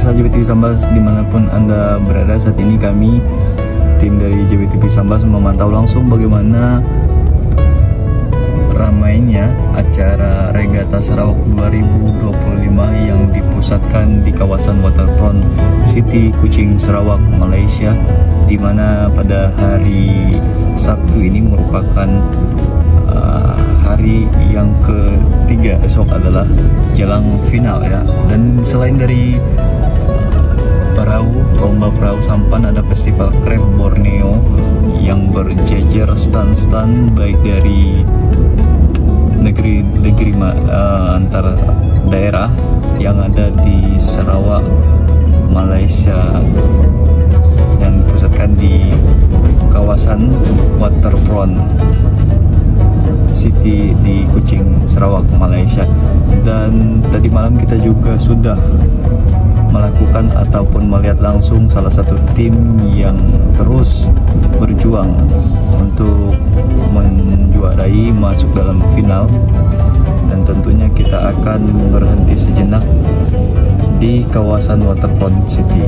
pemirsa JBTV Sambas dimanapun Anda berada. Saat ini kami tim dari JBTV Sambas memantau langsung bagaimana ramainya acara Regata Sarawak 2025 yang dipusatkan di kawasan Waterfront City Kuching, Sarawak, Malaysia, di mana pada hari Sabtu ini merupakan hari yang ketiga. Besok adalah jelang final ya. Dan selain dari lomba perahu sampan, ada festival krep Borneo yang berjejer stand-stand baik dari negeri antar daerah yang ada di Sarawak, Malaysia, dan pusatkan di kawasan Waterfront City di Kuching, Sarawak, Malaysia. Dan tadi malam kita juga sudah melakukan ataupun melihat langsung salah satu tim yang terus berjuang untuk menjuarai, masuk dalam final. Dan tentunya kita akan berhenti sejenak di kawasan Waterfront City.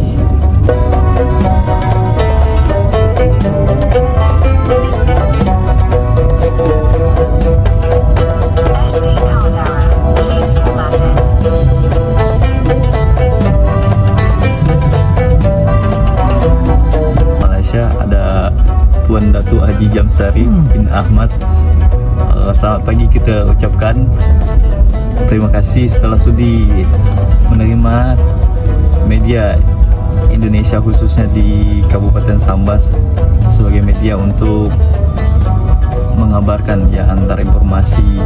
Ada Tuan Datuk Haji Jamsari bin Ahmad. Selamat pagi kita ucapkan. Terima kasih setelah sudi menerima media Indonesia khususnya di Kabupaten Sambas sebagai media untuk mengabarkan ya antara informasi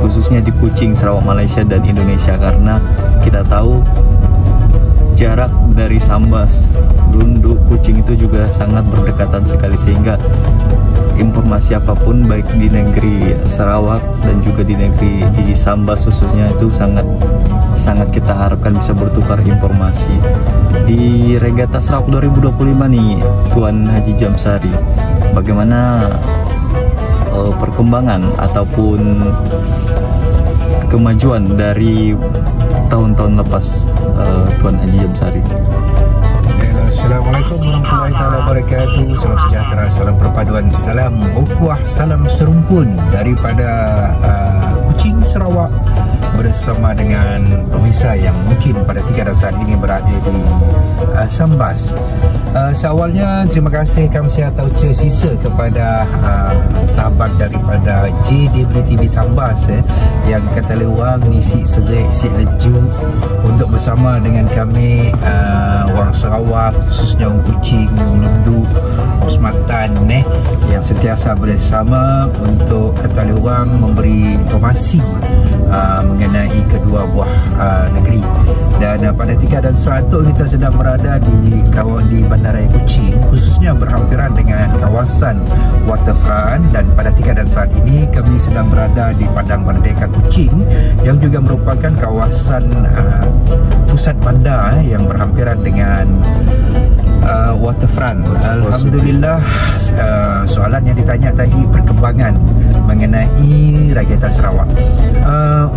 khususnya di Kuching, Sarawak, Malaysia dan Indonesia, karena kita tahu jarak dari Sambas, Lundu, Kuching itu juga sangat berdekatan sekali, sehingga informasi apapun baik di negeri Sarawak dan juga di negeri di Sambas khususnya itu sangat kita harapkan bisa bertukar informasi. Di Regata Sarawak 2025 nih Tuan Haji Jamsari, bagaimana perkembangan ataupun kemajuan dari tahun-tahun lepas Tuan Haji Jamsari? Assalamualaikum warahmatullahi wabarakatuh. Salam sejahtera, salam perpaduan, salam ukhuwah, salam serumpun daripada Kuching, Sarawak, bersama dengan pemirsa yang mungkin pada ketika dan saat ini berada di Sambas. Seawalnya terima kasih kami atau sisa kepada sahabat daripada JWTV Sambas yang kata lewang nisi segerik si leju untuk bersama dengan kami orang Sarawak, khususnya orang Kuching, Lundu, Osmatan yang sentiasa bersama untuk kata lewang memberi informasi mengenai kedua buah negeri. Dan pada ketika dan saat itu kita sedang berada di Bandaraya Kuching, khususnya berhampiran dengan kawasan Waterfront, dan pada ketika dan saat ini kami sedang berada di Padang Merdeka Kuching yang juga merupakan kawasan pusat bandar yang berhampiran dengan Waterfront. Alhamdulillah, soalan yang ditanya tadi perkembangan mengenai Regata Sarawak.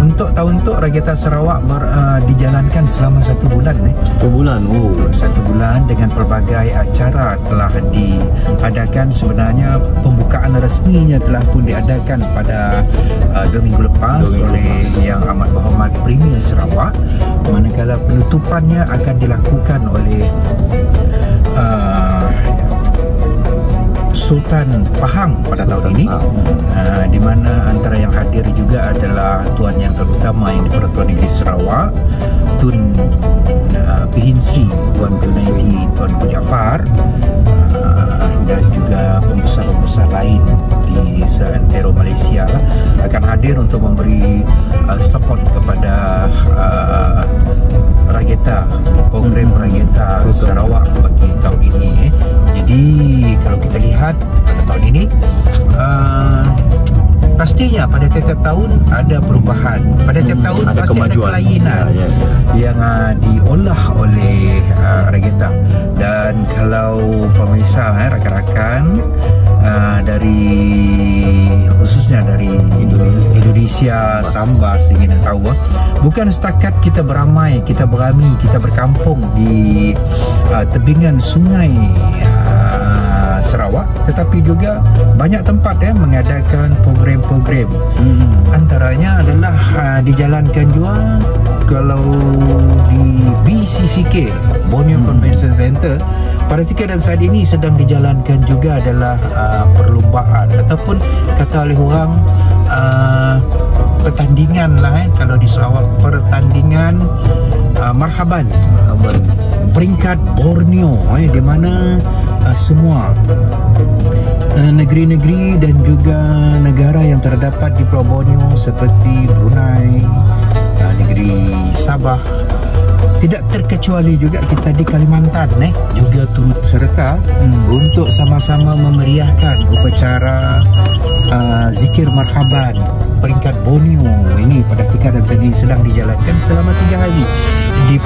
Untuk Regata Sarawak dijalankan selama 1 bulan. 1 bulan, 1 bulan dengan pelbagai acara telah diadakan. Sebenarnya pembukaan resminya telah pun diadakan pada 2 minggu lepas oleh Yang Amat Berhormat Premier Sarawak, manakala penutupannya akan dilakukan oleh Sultan Pahang pada tahun ini, di mana antara yang hadir juga adalah tuan yang terutama yang di-Pertuan Negeri Sarawak, Tun Pihin Sri Tuan Junaidi Tuan Jaafar, dan juga pembesar-pembesar lain di seantero Malaysia akan hadir untuk memberi support kepada Regata, program Regata Sarawak bagi tahun ini. Jadi kalau kita lihat pada tahun ini pastinya pada tiap tahun ada perubahan, pada tiap tahun ada pasti kemajuan. ada kelainan yang diolah oleh Reggatta. Dan kalau pemirsa rakan-rakan dari khususnya dari Indonesia Sambas ingin tahu, bukan setakat kita beramai, kita berami, kita berkampung di tebingan sungai Sarawak, tetapi juga banyak tempat mengadakan program-program. Antaranya adalah dijalankan juga kalau di BCCK, Borneo Convention Center, pada ketika dan saat ini sedang dijalankan juga adalah perlombaan ataupun kata oleh orang pertandingan lah kalau di Sarawak, pertandingan marhaban peringkat Borneo di mana semua negeri-negeri dan juga negara yang terdapat di Pulau Borneo seperti Brunei, negeri Sabah, tidak terkecuali juga kita di Kalimantan juga turut serta untuk sama-sama memeriahkan upacara zikir marhaban peringkat Borneo ini pada ketika dan saat ini sedang dijalankan selama 3 hari di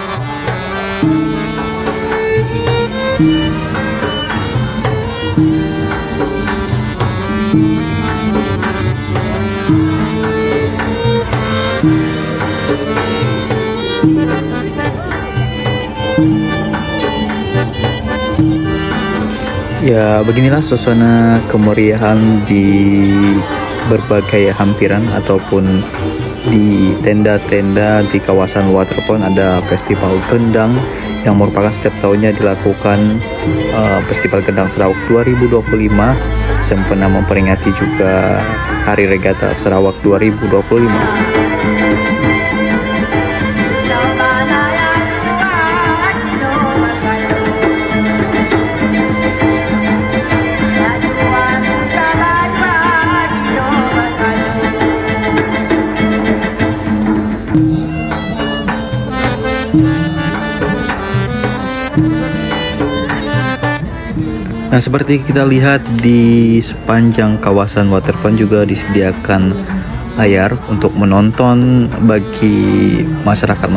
Ya, beginilah suasana kemeriahan di berbagai hampiran ataupun di tenda-tenda di kawasan Waterfront. Ada festival kendang yang merupakan setiap tahunnya dilakukan Festival Kendang Sarawak 2025 sempena memperingati juga Hari Reggatta Sarawak 2025. Nah, seperti kita lihat di sepanjang kawasan Waterfront juga disediakan layar untuk menonton bagi masyarakat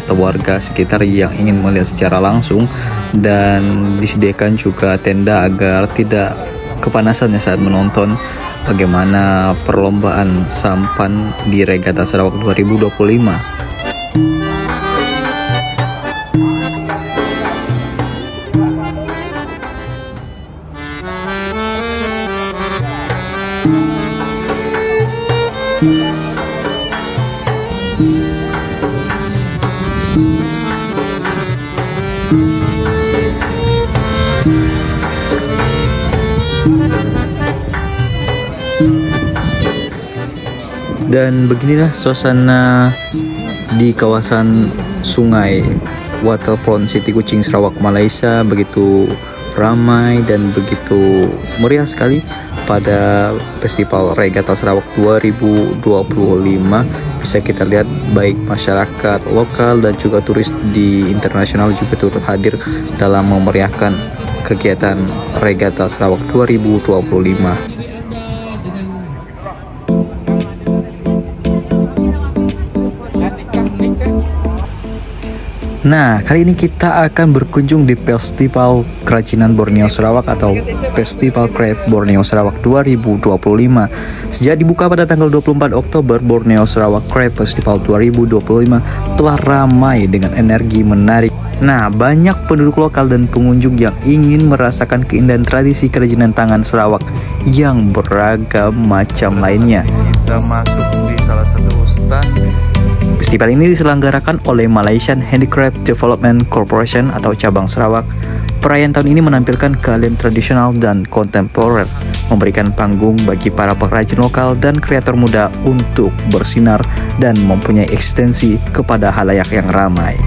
atau warga sekitar yang ingin melihat secara langsung, dan disediakan juga tenda agar tidak kepanasan saat menonton bagaimana perlombaan sampan di Reggatta Sarawak 2025. Dan beginilah suasana di kawasan sungai Waterfront City Kuching Sarawak, Malaysia, begitu ramai dan begitu meriah sekali pada Festival Reggatta Sarawak 2025. Bisa kita lihat baik masyarakat lokal dan juga turis di internasional juga turut hadir dalam memeriahkan kegiatan Reggatta Sarawak 2025. Nah, kali ini kita akan berkunjung di Festival Kerajinan Borneo Sarawak atau Festival Craft Borneo Sarawak 2025. Sejak dibuka pada tanggal 24 Oktober, Borneo Sarawak Craft Festival 2025 telah ramai dengan energi menarik. Nah, banyak penduduk lokal dan pengunjung yang ingin merasakan keindahan tradisi kerajinan tangan Sarawak yang beragam macam lainnya. Kita masuk di salah satu stand. Festival ini diselenggarakan oleh Malaysian Handicraft Development Corporation atau cabang Sarawak. Perayaan tahun ini menampilkan keahlian tradisional dan kontemporer, memberikan panggung bagi para pengrajin lokal dan kreator muda untuk bersinar dan mempunyai eksistensi kepada halayak yang ramai.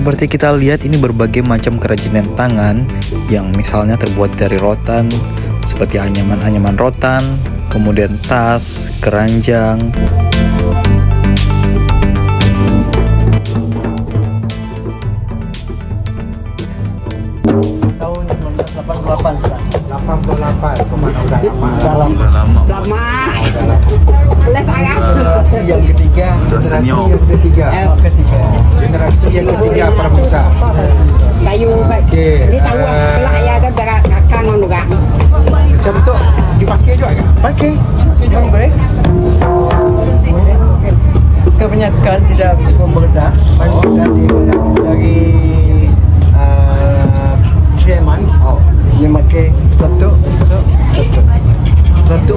Seperti kita lihat, ini berbagai macam kerajinan tangan yang misalnya terbuat dari rotan, seperti anyaman-anyaman rotan, kemudian tas, keranjang. Tahun 1988 sudah. 88 kemana udah lama. Udah lama. Lama. Boleh tangan. Yang ketiga, Generasi generasi yang ketiga. ketiga. Generasi yang ketiga Pramusa. Kayu baik. Okey. Ini tahu pelak ya kan berak kakang juga. Macam tu dipakai juga kan? Pakai, memang baik. Kebanyakan tidak memberedak. Dari Jerman. Dia pakai satu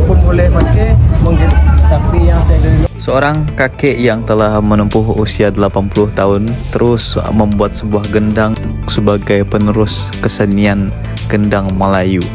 pun boleh pakai mungkin, tapi yang saya dulu Seorang kakek yang telah menempuh usia 80 tahun terus membuat sebuah gendang sebagai penerus kesenian gendang Melayu.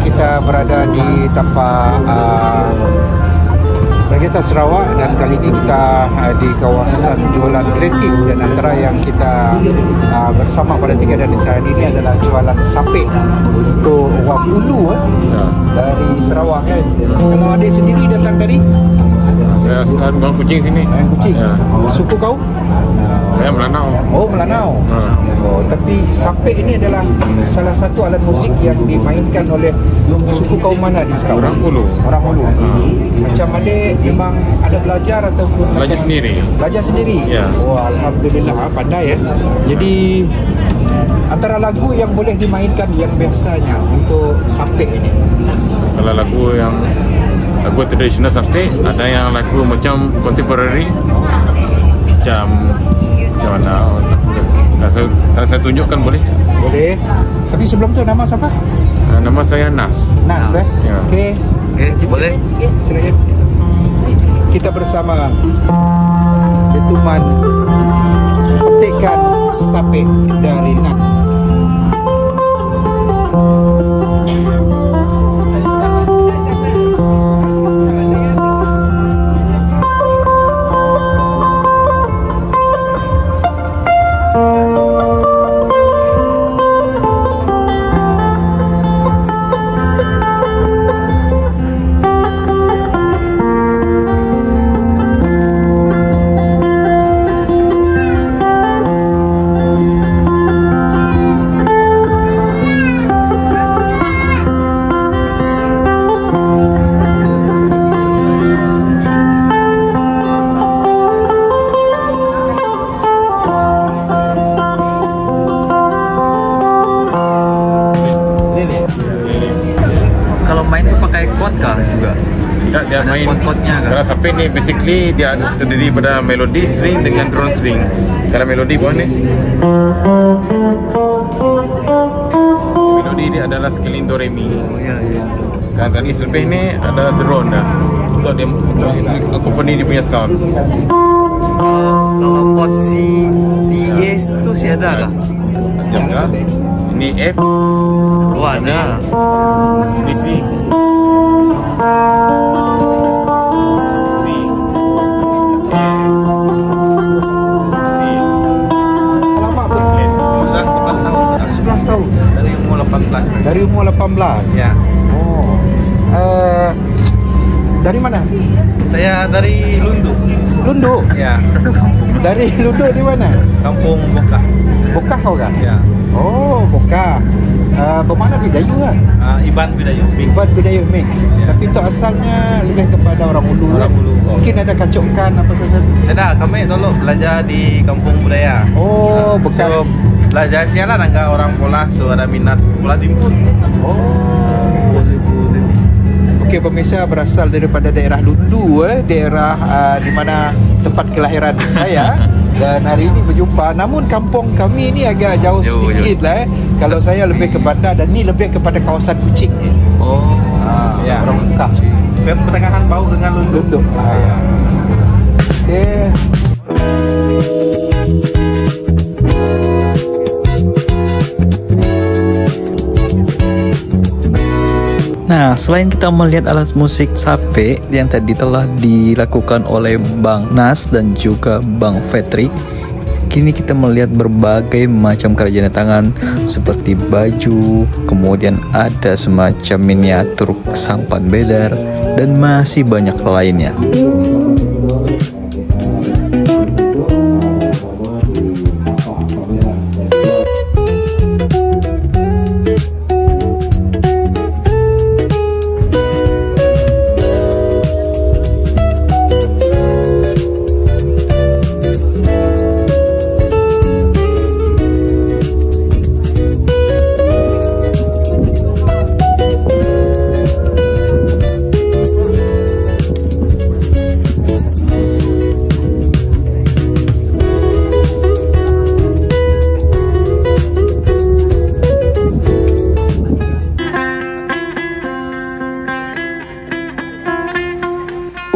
Kita berada di tapak Regata Sarawak dan kali ini kita di kawasan jualan kreatif, dan antara yang kita bersama pada 3 dan saat ini adalah jualan sapek untuk orang Ulu dari Sarawak kan. Kalau adik sendiri datang dari Saya orang Kuching sini. Kuching. Ya. Suku kau? Saya Melanau. Oh, Melanau. Oh, tapi sapek ini adalah salah satu alat musik yang dimainkan oleh suku kaum mana di Sarawak? Orang Ulu. Orang Ulu. Macam adik memang ada belajar ataupun Belajar macam sendiri. Belajar sendiri. Ya. Oh, alhamdulillah pandai ya. Jadi antara lagu yang boleh dimainkan yang biasanya untuk sapek ini. Kalau lagu tradisional sampai ada yang lagu macam contemporary, macam mana? Kalau saya tunjukkan boleh. Boleh. Tapi sebelum tu nama siapa? Nama saya Nas. Nas. Ya. Okey. Boleh? Silakan. Kita bersama Detuman petikan sapek dari Nas. Kalau main tuh pakai chord kah juga? Tidak, dia Ada main. chord-chordnya kah? Kalau sampai ni basically dia terdiri pada melodi string dengan drone string. Kalau melodi buat ni. Melodi dia adalah scaling do re mi. Oh ya, ya. Dan tadi selebih ni ada drone dah. Untuk dia untuk accompany dia punya sound. Kalau chord si DS tu si ada kah? Jangan. Ini F, Oh ada. ini C. C. A. C. Lama pun. Sudah 11 tahun. 11 tahun. Dari umur 18. Dari umur 18. Ya. Oh. Dari mana? Saya dari Lundu. Lundu. Ya. Dari Lundu di mana? Kampung Bokah. Bokah kau kan? Ya. Oh, Bokah. Bermakna Bidayu kan? Iban Bidayu. Buat Bidayu mix. Ya. Tapi itu asalnya lebih kepada orang Ulu. Orang kan? Ulu. Mungkin ada kacukan apa sesuatu. Ada, kami dulu belajar di kampung budaya. Oh, bekas. So, belajar sialan angka orang pola, so ada minat pola timpun. Oh. Okey, pemirsa berasal daripada daerah Lundu, daerah di mana tempat kelahiran saya. Dan hari ini berjumpa. Namun kampung kami ni agak jauh sedikit lah. Kalau saya lebih ke bandar dan ni lebih kepada kawasan Kuching. Oh. Ya. Orang Mekah. Pertengahan bau dengan Lundu. Lundu. Okey. Nah, selain kita melihat alat musik sape yang tadi telah dilakukan oleh Bang Nas dan juga Bang Patrick, kini kita melihat berbagai macam kerajinan tangan seperti baju, kemudian ada semacam miniatur sampan bedar, dan masih banyak lainnya.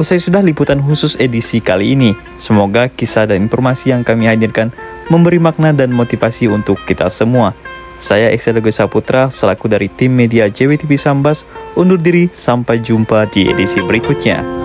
Usai sudah liputan khusus edisi kali ini, semoga kisah dan informasi yang kami hadirkan memberi makna dan motivasi untuk kita semua. Saya Excel Saputra, selaku dari tim media JWTV Sambas, undur diri, sampai jumpa di edisi berikutnya.